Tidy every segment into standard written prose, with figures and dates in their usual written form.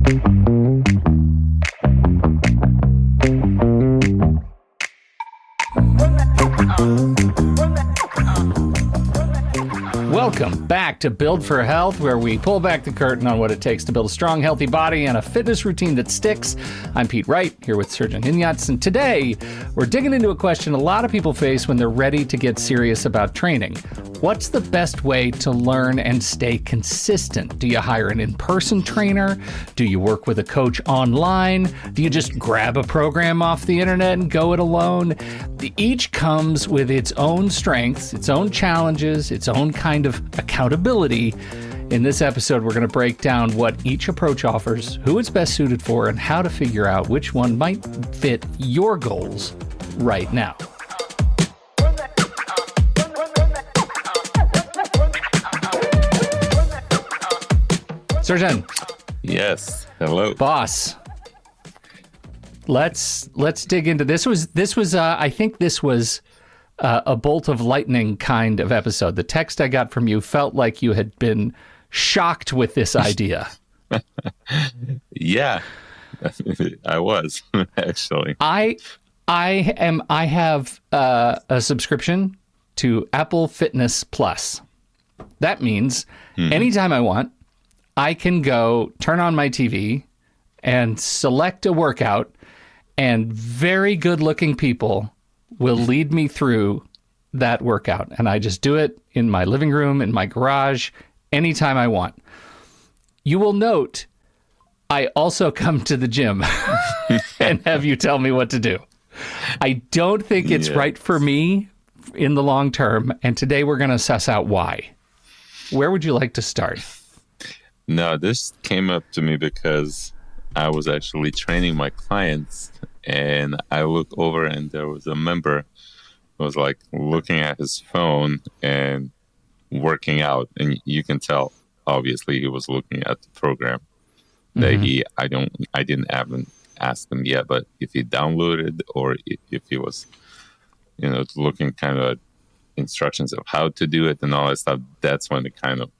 Welcome back to Build for Health, where we pull back the curtain on what it takes to build a strong, healthy body and a fitness routine that sticks. I'm Pete Wright, here with Srdjan, and today we're digging into a question a lot of people face when they're ready to get serious about training. What's the best way to learn and stay consistent? Do you hire an in-person trainer? Do you work with a coach online? Do you just grab a program off the internet and go it alone? Each comes with its own strengths, its own challenges, its own kind of accountability. In this episode, we're going to break down what each approach offers, who it's best suited for, and how to figure out which one might fit your goals right now. Srdjan. Yes. Hello, Boss. Let's dig into this. I think this was a bolt of lightning kind of episode. The text I got from you felt like you had been shocked with this idea. Yeah, I was actually. I have a subscription to Apple Fitness Plus. That means anytime I want, I can go turn on my TV and select a workout, and very good-looking people will lead me through that workout. And I just do it in my living room, in my garage, anytime I want. You will note I also come to the gym and have you tell me what to do. I don't think it's right for me in the long term, and today we're going to suss out why. Where would you like to start? No, this came up to me because I was actually training my clients, and I looked over and there was a member who was like looking at his phone and working out, and you can tell obviously he was looking at the program that I didn't haven't asked him yet, but if he downloaded or if he was looking kind of at instructions of how to do it and all that stuff, that's when it kind of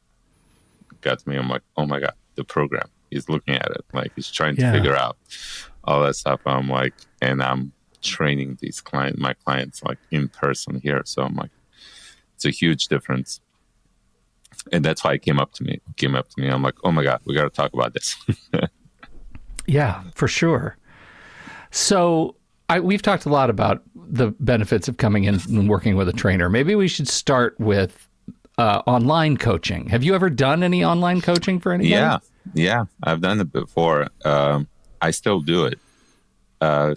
got to me. I'm like, oh my God, the program. He's looking at it, like he's trying to figure out all that stuff. I'm like, and I'm training my clients like in person here. So I'm like, it's a huge difference. And that's why it came up to me. I'm like, oh my God, we got to talk about this. Yeah, for sure. So we've talked a lot about the benefits of coming in and working with a trainer. Maybe we should start with online coaching. Have you ever done any online coaching for anybody? Yeah, I've done it before. I still do it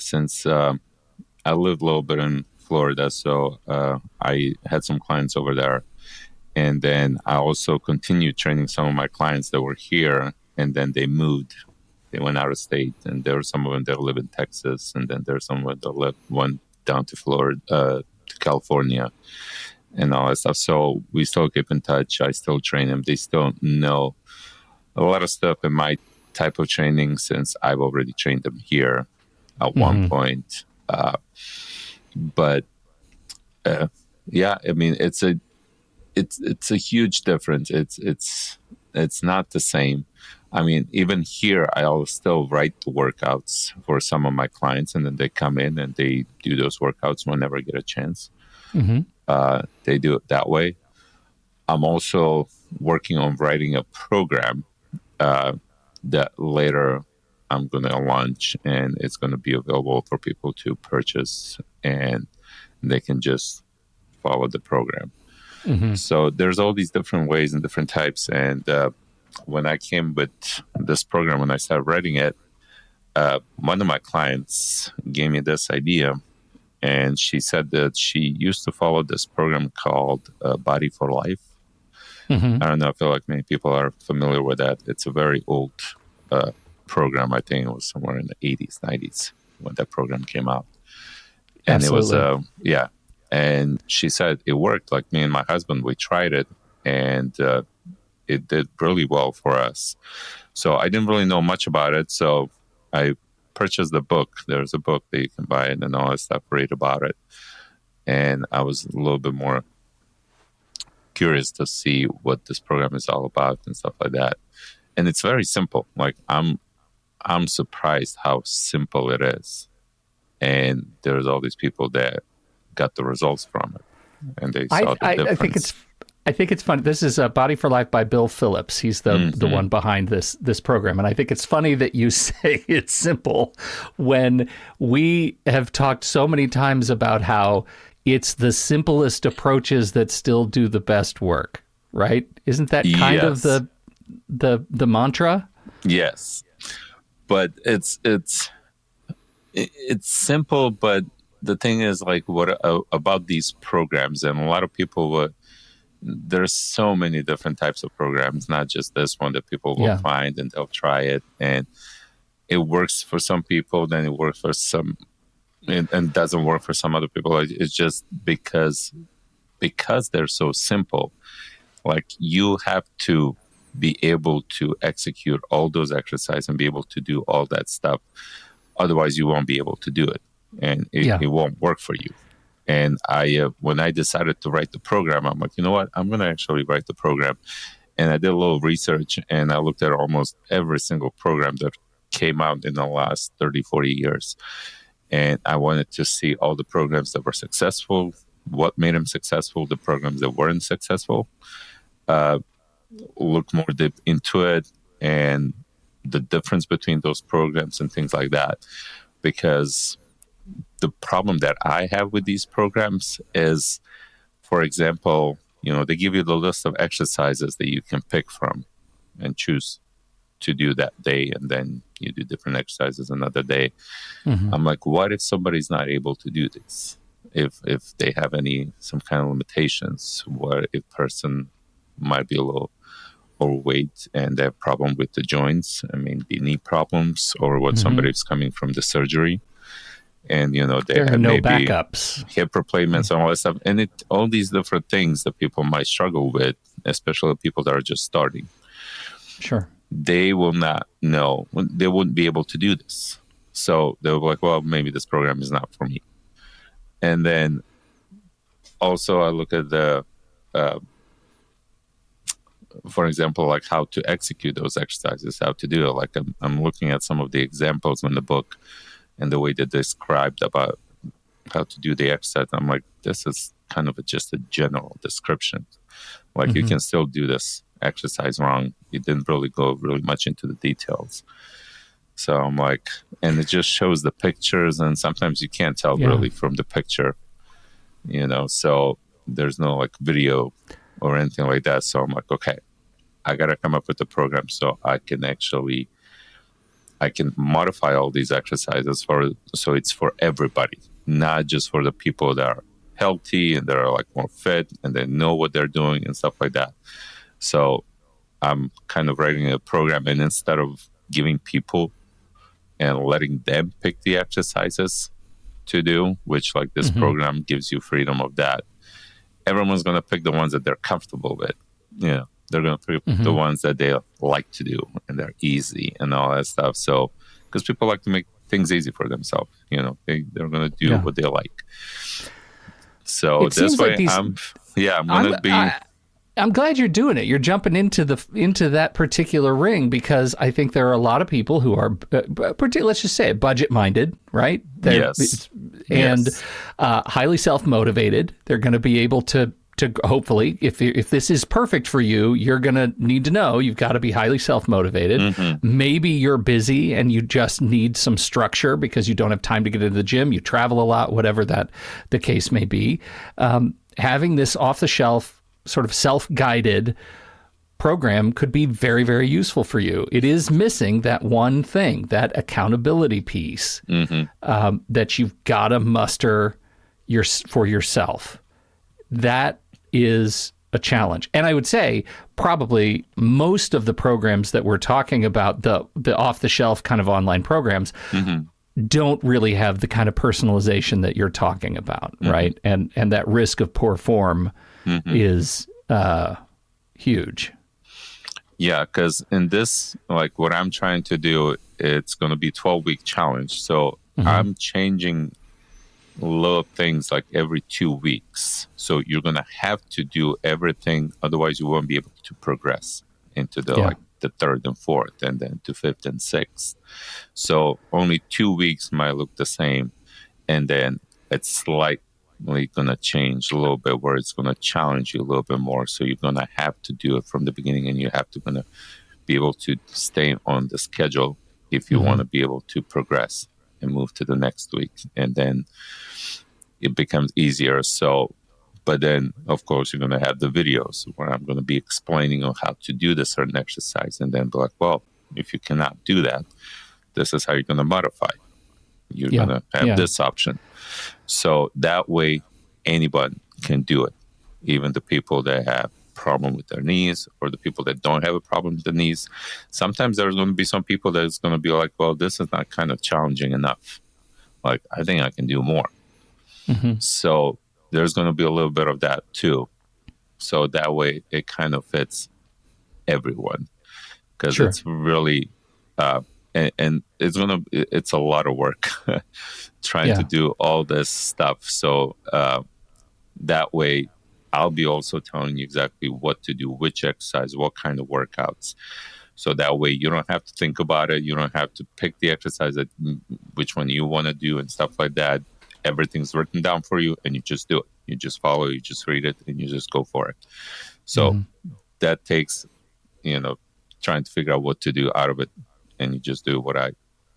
since I lived a little bit in Florida, so I had some clients over there. And then I also continued training some of my clients that were here, and then they moved. They went out of state, and there were some of them that live in Texas, and then there's some of them that went down to Florida, to California, and all that stuff. So we still keep in touch. I still train them. They still know a lot of stuff in my type of training since I've already trained them here at one point. But yeah, I mean, it's a huge difference. It's not the same. I mean, even here, I'll still write the workouts for some of my clients, and then they come in and they do those workouts whenever I get a chance. They do it that way. I'm also working on writing a program that later I'm going to launch, and it's going to be available for people to purchase, and they can just follow the program. So there's all these different ways and different types. And when I came with this program, when I started writing it, one of my clients gave me this idea, and she said that she used to follow this program called Body for Life. I don't know, I feel like many people are familiar with that. It's a very old program. I think it was somewhere in the 80s, 90s when that program came out. And Absolutely. It was, and she said it worked. Like me and my husband, we tried it, and it did really well for us. So I didn't really know much about it. So I purchased the book. There's a book that you can buy and all that stuff, read about it. And I was a little bit more curious to see what this program is all about and stuff like that. And it's very simple. Like I'm I'm surprised how simple it is. And there's all these people that got the results from it, and they saw the difference. I think it's funny. This is Body for Life by Bill Phillips. He's the one behind this program. And I think it's funny that you say it's simple when we have talked so many times about how it's the simplest approaches that still do the best work, right? Isn't that kind of the mantra? Yes. But it's simple, but the thing is, like, what about these programs? And a lot of people would, there's so many different types of programs, not just this one that people will find and they'll try it. And it works for some people, then it works for some, and doesn't work for some other people. It's just because they're so simple. Like, you have to be able to execute all those exercises and be able to do all that stuff. Otherwise, you won't be able to do it, and it won't work for you. And when I decided to write the program, I'm like, you know what? I'm going to actually write the program. And I did a little research, and I looked at almost every single program that came out in the last 30, 40 years. And I wanted to see all the programs that were successful, what made them successful, the programs that weren't successful, look more deep into it, and the difference between those programs and things like that. Because the problem that I have with these programs is, for example, they give you the list of exercises that you can pick from and choose to do that day, and then you do different exercises another day. I'm like, what if somebody's not able to do this? If they have some kind of limitations, what if person might be a little overweight and they have problem with the joints, the knee problems, or what somebody's coming from the surgery, and they there are have no maybe backups, hip replacements and all that stuff, and all these different things that people might struggle with, especially people that are just starting. Sure. They will not know, they wouldn't be able to do this. So they'll be like, well, maybe this program is not for me. And then also I look at the, for example, like how to execute those exercises, how to do it. Like I'm looking at some of the examples in the book and the way they described about how to do the exercise. I'm like, this is kind of just a general description. Like you can still do this exercise wrong. It didn't really go really much into the details. So I'm like, and it just shows the pictures, and sometimes you can't tell really from the picture, so there's no like video or anything like that. So I'm like, okay, I got to come up with a program so I can modify all these exercises so it's for everybody, not just for the people that are healthy and that are like more fit and they know what they're doing and stuff like that. So I'm kind of writing a program, and instead of giving people and letting them pick the exercises to do, which like this program gives you freedom of that, everyone's going to pick the ones that they're comfortable with. They're going to pick the ones that they like to do and they're easy and all that stuff. So, because people like to make things easy for themselves, they're going to do what they like. So this way, I'm glad you're doing it. You're jumping into that particular ring, because I think there are a lot of people who are, let's just say it, budget-minded, right? And highly self-motivated. They're going to be able to hopefully, if this is perfect for you, you're going to need to know you've got to be highly self-motivated. Maybe you're busy and you just need some structure because you don't have time to get into the gym. You travel a lot, whatever the case may be. Having this off-the-shelf sort of self-guided program could be very, very useful for you. It is missing that one thing, that accountability piece that you've got to muster for yourself. That is a challenge. And I would say probably most of the programs that we're talking about, the off-the-shelf kind of online programs, don't really have the kind of personalization that you're talking about, right? And that risk of poor form is huge. Yeah, because in this, like what I'm trying to do, it's going to be 12-week challenge. So I'm changing little things like every 2 weeks. So you're going to have to do everything. Otherwise, you won't be able to progress into the the third and fourth, and then to fifth and sixth. So only 2 weeks might look the same, and then it's slightly going to change a little bit where it's going to challenge you a little bit more. So you're going to have to do it from the beginning, and you have to going to be able to stay on the schedule if you want to be able to progress and move to the next week. And then it becomes easier. So, but then of course you're going to have the videos where I'm going to be explaining on how to do the certain exercise, and then be like, well, if you cannot do that, this is how you're going to modify. You're going to have this option. So that way anyone can do it, even the people that have problem with their knees or the people that don't have a problem with the knees. Sometimes there's going to be some people that's going to be like, well, this is not kind of challenging enough. Like, I think I can do more. So there's going to be a little bit of that too. So that way it kind of fits everyone, because it's really, and it's a lot of work trying to do all this stuff. So that way I'll be also telling you exactly what to do, which exercise, what kind of workouts. So that way you don't have to think about it. You don't have to pick the exercise that which one you want to do and stuff like that. Everything's written down for you, and you just do it. You just follow, you just read it, and you just go for it. So that takes, trying to figure out what to do out of it, and you just do what I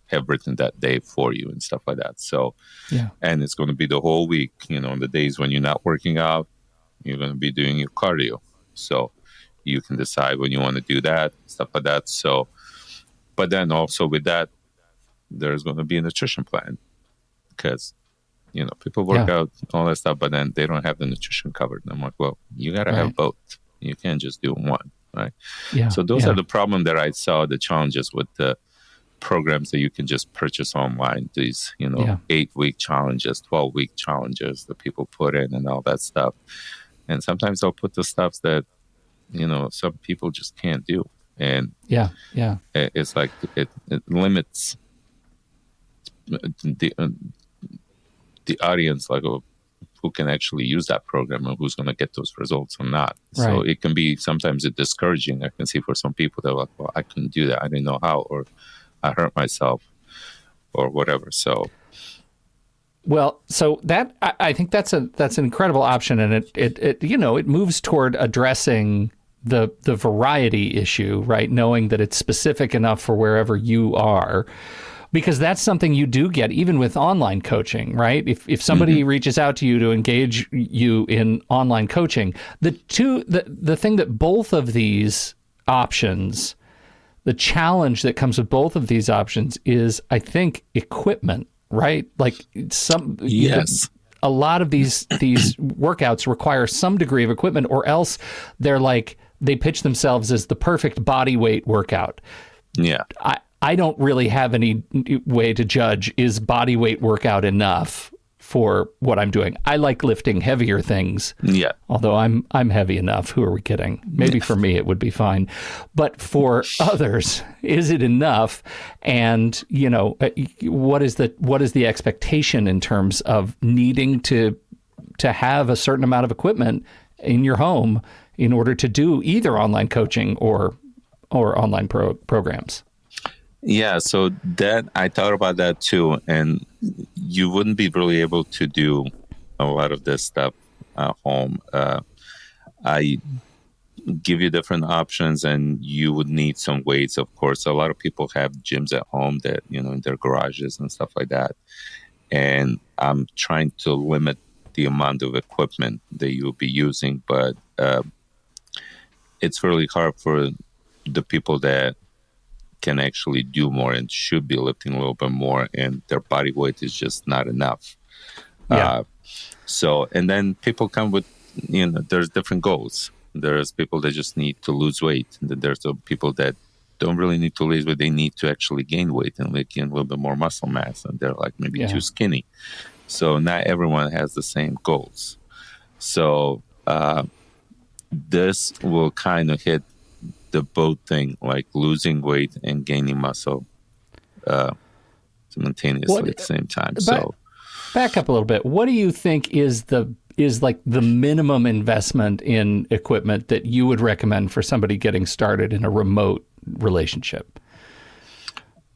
have written that day for you and stuff like that. So, and it's going to be the whole week, on the days when you're not working out, you're going to be doing your cardio. So you can decide when you want to do that, stuff like that. So, but then also with that, there's going to be a nutrition plan, because, people work out, all that stuff, but then they don't have the nutrition covered. And I'm like, well, you got to have both. You can't just do one, right? So those are the problem that I saw, the challenges with the programs that you can just purchase online, these, 8-week challenges, 12-week challenges that people put in and all that stuff. And sometimes they'll put the stuff that, some people just can't do. And it's like it limits the audience, like who can actually use that program and who's going to get those results or not. So it can be sometimes discouraging. I can see for some people they're like, well, I couldn't do that. I didn't know how, or I hurt myself or whatever. So. Well, so that I think that's an incredible option, and it moves toward addressing the variety issue, right? Knowing that it's specific enough for wherever you are, because that's something you do get even with online coaching, right? If somebody reaches out to you to engage you in online coaching, the thing that both of these options, the challenge that comes with both of these options is, I think, equipment. Right? Like a lot of these workouts require some degree of equipment, or else they pitch themselves as the perfect body weight workout. Yeah. I don't really have any way to judge, is body weight workout enough for what I'm doing. I like lifting heavier things. Yeah. Although I'm heavy enough. Who are we kidding? Maybe for me it would be fine. But for others, is it enough? And, what is the expectation in terms of needing to have a certain amount of equipment in your home in order to do either online coaching or online programs? Yeah, so that I thought about that too, and you wouldn't be really able to do a lot of this stuff at home. I give you different options, and you would need some weights, of course. A lot of people have gyms at home that, in their garages and stuff like that. And I'm trying to limit the amount of equipment that you'll be using, but it's really hard for the people that can actually do more and should be lifting a little bit more, and their body weight is just not enough. So, and then people come with, there's different goals. There's people that just need to lose weight. And then there's the people that don't really need to lose weight. They need to actually gain weight and gain a little bit more muscle mass. And they're like maybe too skinny. So not everyone has the same goals. So this will kind of hit the both thing, like losing weight and gaining muscle simultaneously at the same time. So back up a little bit. What do you think is like the minimum investment in equipment that you would recommend for somebody getting started in a remote relationship?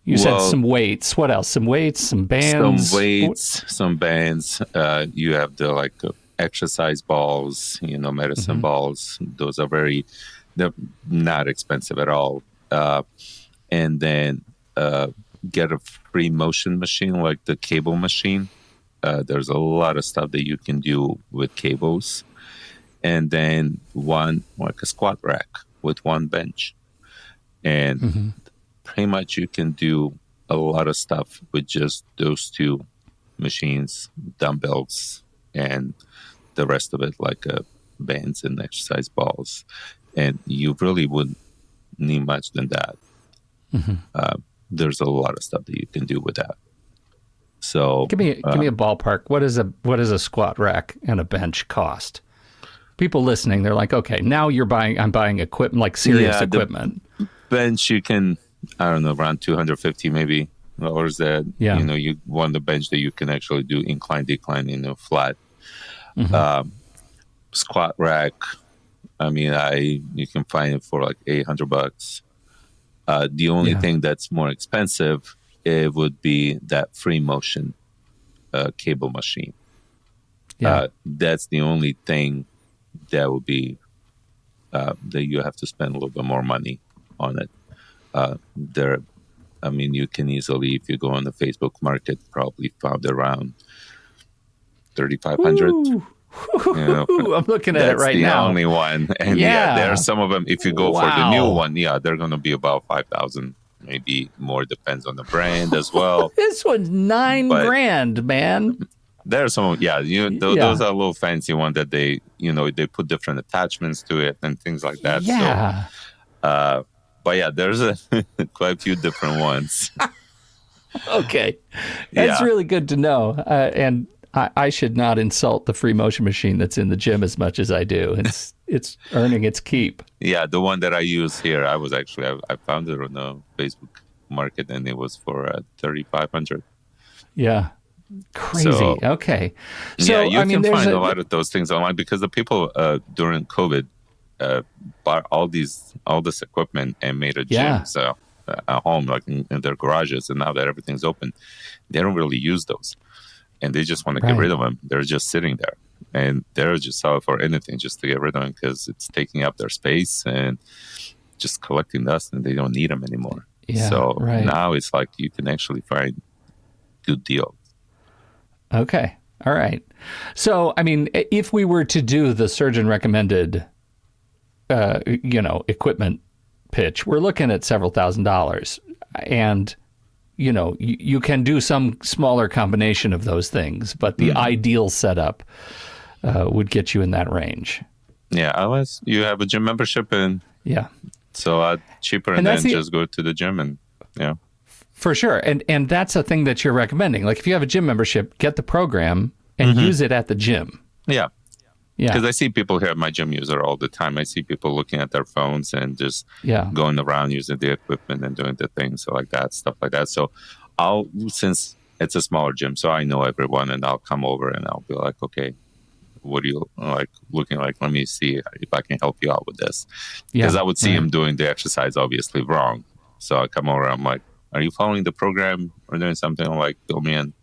You said some weights. What else? Some weights, some bands. Some weights, some bands. You have the exercise balls, medicine balls. Those are they're not expensive at all. And then get a free motion machine, like the cable machine. There's a lot of stuff that you can do with cables. And then like a squat rack with one bench. And pretty much you can do a lot of stuff with just those two machines, dumbbells, and the rest of it, like bands and exercise balls. And you really wouldn't need much than that. There's a lot of stuff that you can do with that. So give me a ballpark. What is a squat rack and a bench cost? People listening, they're like, okay, now I'm buying equipment, like serious equipment. Bench, you can, I don't know, around 250 maybe dollars. That you want the bench that you can actually do incline, decline, flat. Squat rack, I mean, you can find it for like $800. The only thing that's more expensive, it would be that free motion cable machine. That's the only thing that would be that you have to spend a little bit more money on it. You can easily, if you go on the Facebook market, probably found around $3,500. I'm looking at it right now. That's the only one. And there are some of them. If you go for the new one, they're going to be about $5,000, maybe more. Depends on the brand as well. This one's $9,000, man. There are some, those are a little fancy one that they put different attachments to it and things like that. Yeah. So, but there's quite a few different ones. Okay. That's really good to know. And I should not insult the free motion machine that's in the gym as much as I do. It's earning its keep. Yeah, the one that I use here, I found it on the Facebook market, and it was for $3,500. Yeah. Crazy. So, okay. So you can find a lot of those things online, because the people during COVID bought all this equipment and made a gym at home, like in their garages, and now that everything's open, they don't really use those, and they just want to get rid of them. They're just sitting there, and they're just selling for anything just to get rid of them, because it's taking up their space and just collecting dust, and they don't need them anymore. Now it's like you can actually find good deals. Okay. All right. So, if we were to do the Srdjan recommended, equipment pitch, we're looking at several $1,000s, and, you can do some smaller combination of those things, but the ideal setup would get you in that range. Yeah. Unless you have a gym membership, and so cheaper, and then just go to the gym and For sure. And that's a thing that you're recommending. Like, if you have a gym membership, get the program and use it at the gym. Yeah. Because I see people here at my gym use it all the time. I see people looking at their phones and just going around using the equipment and doing the things like that, stuff like that. So since it's a smaller gym, so I know everyone, and I'll come over and I'll be like, okay, what do you looking like? Let me see if I can help you out with this. Because I would see him doing the exercise obviously wrong. So I come over, I'm like, are you following the program or doing something? Like, fill me in,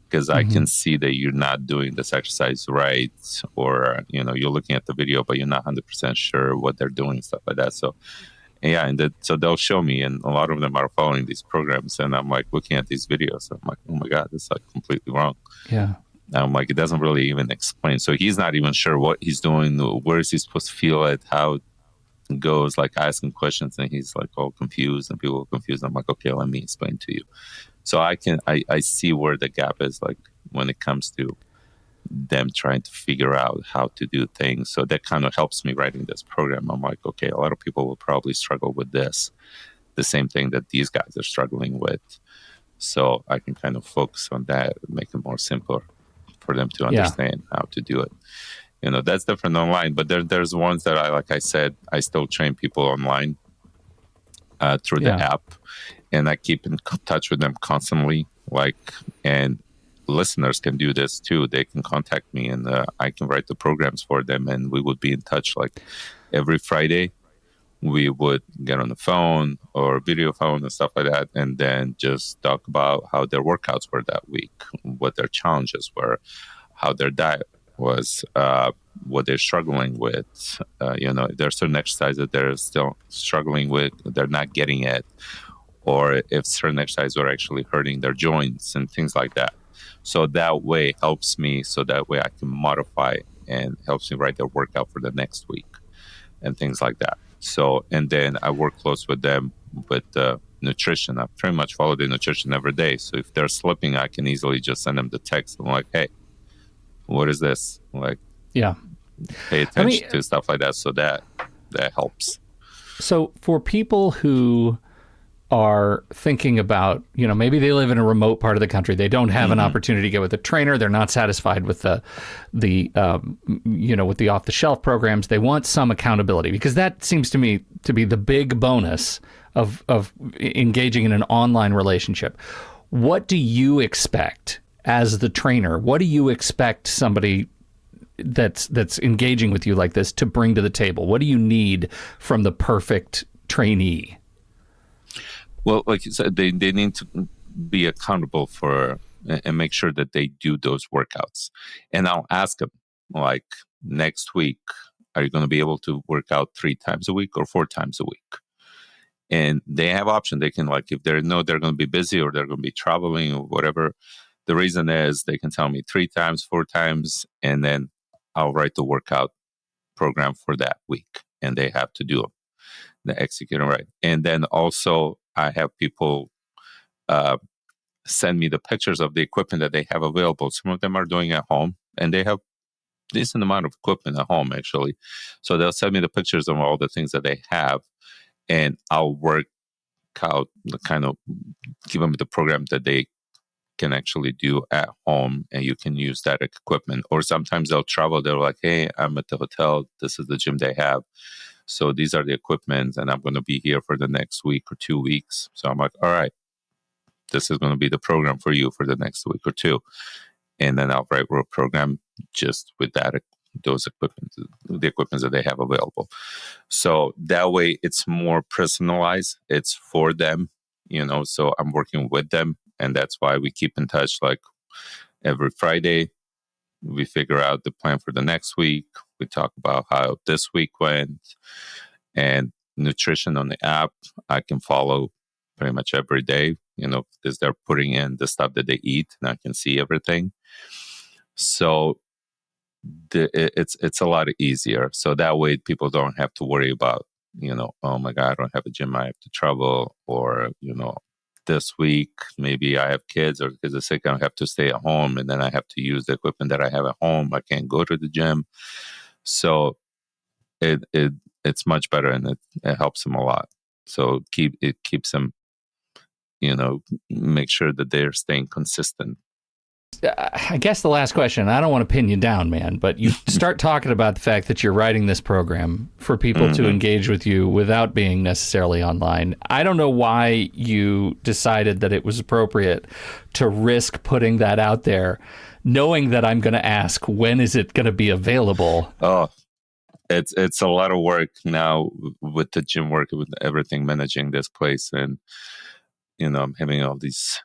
because I can see that you're not doing this exercise right, or you're looking at the video but you're not 100% sure what they're doing, stuff like that. So so they'll show me, and a lot of them are following these programs, and I'm like looking at these videos, I'm like, oh my god, this is like completely wrong. I'm like, it doesn't really even explain. So he's not even sure what he's doing, where is he supposed to feel it, how goes, like asking questions, and he's like all confused, and people are confused. I'm like, okay, let me explain to you. So I see where the gap is, like when it comes to them trying to figure out how to do things. So that kind of helps me writing this program. I'm like, okay, a lot of people will probably struggle with this, the same thing that these guys are struggling with. So I can kind of focus on that and make it more simpler for them to understand how to do it. That's different online, but there's ones that like I said, I still train people online through the app, and I keep in touch with them constantly. And listeners can do this too. They can contact me, and I can write the programs for them, and we would be in touch like every Friday. we would get on the phone or video phone and stuff like that, and then just talk about how their workouts were that week, what their challenges were, how their diet was, what they're struggling with. If there's certain exercise that they're still struggling with, they're not getting it, or if certain exercises are actually hurting their joints and things like that. So that way helps me. So that way I can modify and helps me write their workout for the next week and things like that. So, and then I work close with them with nutrition. I pretty much follow the nutrition every day. So if they're slipping, I can easily just send them the text. I'm like, hey, what is this? Like, Yeah. pay attention to stuff like that. So that helps. So for people who are thinking about, maybe they live in a remote part of the country, they don't have an opportunity to get with a trainer, they're not satisfied with the with the off the shelf programs, they want some accountability, because that seems to me to be the big bonus of engaging in an online relationship. What do you expect as the trainer? What do you expect somebody that's engaging with you like this to bring to the table? What do you need from the perfect trainee? Well, like you said, they need to be accountable for and make sure that they do those workouts. And I'll ask them, like, next week, are you going to be able to work out 3 times a week or 4 times a week? And they have option. They can, like, if they know they're going to be busy or they're going to be traveling or whatever, the reason is they can tell me 3 times, 4 times, and then I'll write the workout program for that week. And they have to do them, the execute right. And then also I have people send me the pictures of the equipment that they have available. Some of them are doing at home, and they have decent amount of equipment at home, actually. So they'll send me the pictures of all the things that they have, and I'll work out the kind of give them the program that they can actually do at home, and you can use that equipment. Or sometimes they'll travel. They're like, hey, I'm at the hotel. This is the gym they have. So these are the equipment, and I'm going to be here for the next week or 2 weeks. So I'm like, all right, this is going to be the program for you for the next week or 2. And then I'll write a program just with those equipment, the equipment that they have available. So that way it's more personalized. It's for them, so I'm working with them. And that's why we keep in touch. Like every Friday, we figure out the plan for the next week. We talk about how this week went, and nutrition on the app, I can follow pretty much every day, because they're putting in the stuff that they eat and I can see everything. So it's a lot easier. So that way people don't have to worry about, oh my God, I don't have a gym, I have to travel, or, this week, maybe I have kids or kids are sick, I have to stay at home, and then I have to use the equipment that I have at home. I can't go to the gym. So it's much better, and it helps them a lot. So it keeps them, make sure that they're staying consistent. I guess the last question, I don't want to pin you down, man, but you start talking about the fact that you're writing this program for people to engage with you without being necessarily online. I don't know why you decided that it was appropriate to risk putting that out there, knowing that I'm going to ask, when is it going to be available? Oh, it's a lot of work now with the gym work, with everything, managing this place. And, I'm having all these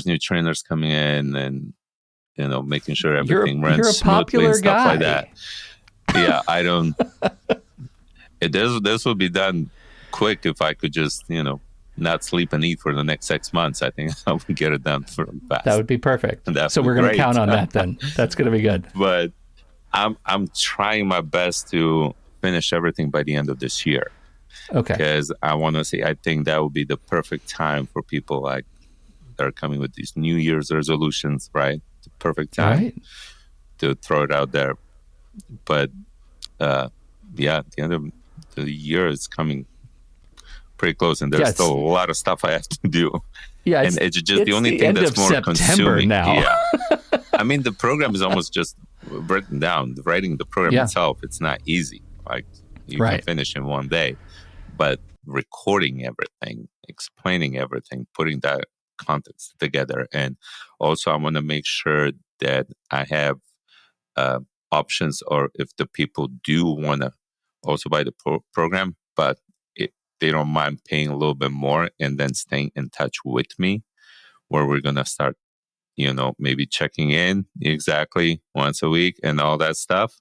new trainers coming in, and making sure everything runs smoothly and stuff like that. Yeah, I don't. This would be done quick if I could just not sleep and eat for the next 6 months. I think I would get it done fast. That would be perfect. So we're going to count on that then. That's going to be good. But I'm trying my best to finish everything by the end of this year. Okay. Because I want to say, I think that would be the perfect time for people like that are coming with these New Year's resolutions, right? The perfect time to throw it out there. But the end of the year is coming pretty close, and there's still a lot of stuff I have to do. Yeah, and it's just the only thing that's more September consuming now. Yeah. I mean, the program is almost just written down. Writing the program itself, it's not easy. Like you can finish in one day, but recording everything, explaining everything, putting that context together. And also I want to make sure that I have options, or if the people do want to also buy the program, but they don't mind paying a little bit more and then staying in touch with me, where we're going to start, maybe checking in exactly once a week and all that stuff.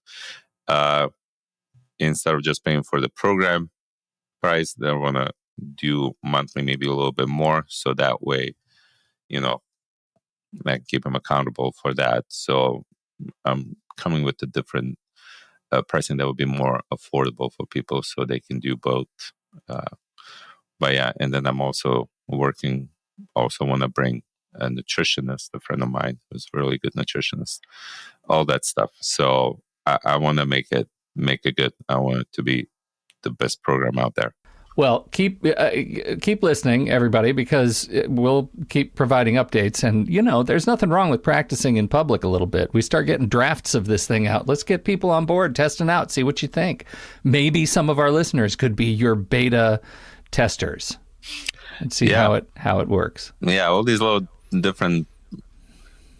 Instead of just paying for the program price, they want to do monthly, maybe a little bit more. So that way, I keep them accountable for that. So I'm coming with a different pricing that would be more affordable for people so they can do both. But yeah, and then I'm also want to bring a nutritionist, a friend of mine who's a really good nutritionist, all that stuff. So I want to make it good. I want it to be the best program out there. Well, keep listening, everybody, because we'll keep providing updates. And, there's nothing wrong with practicing in public a little bit. We start getting drafts of this thing out. Let's get people on board, testing out, see what you think. Maybe some of our listeners could be your beta testers and see how it works. Yeah, all these little different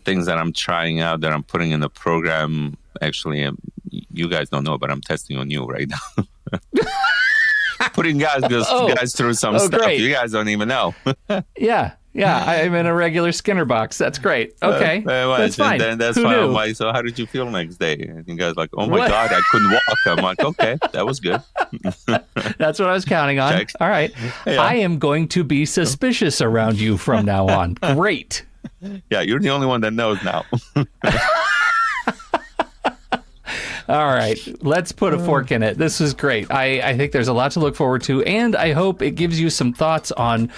things that I'm trying out, that I'm putting in the program. Actually, you guys don't know, but I'm testing on you right now. Putting guys through some stuff. Great. You guys don't even know. Yeah. I'm in a regular Skinner box. That's great. Okay, that's fine. And that's fine. I'm like, so how did you feel next day? And you guys like, oh my God, I couldn't walk. I'm like, okay, that was good. That's what I was counting on. Check. All right. Yeah. I am going to be suspicious around you from now on. Great. Yeah, you're the only one that knows now. All right, let's put a fork in it. This is great. I think there's a lot to look forward to, and I hope it gives you some thoughts on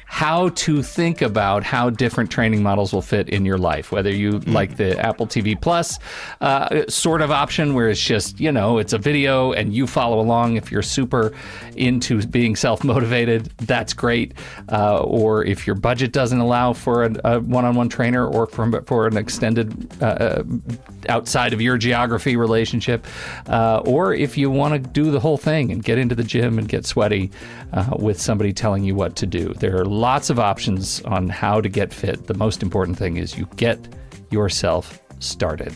how to think about how different training models will fit in your life, whether you like the Apple TV Plus sort of option where it's just, it's a video and you follow along. If you're super into being self-motivated, that's great. Or if your budget doesn't allow for a one-on-one trainer or for an extended outside of your geography relationship, or if you want to do the whole thing and get into the gym and get sweaty with somebody telling you what to do. There are lots of options on how to get fit. The most important thing is you get yourself started.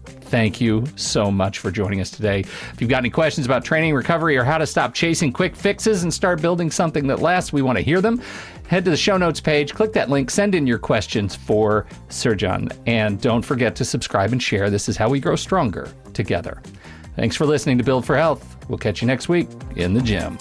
Thank you so much for joining us today. If you've got any questions about training, recovery, or how to stop chasing quick fixes and start building something that lasts, we want to hear them. Head to the show notes page, click that link, send in your questions for Srdjan. And don't forget to subscribe and share. This is how we grow stronger together. Thanks for listening to Build for Health. We'll catch you next week in the gym.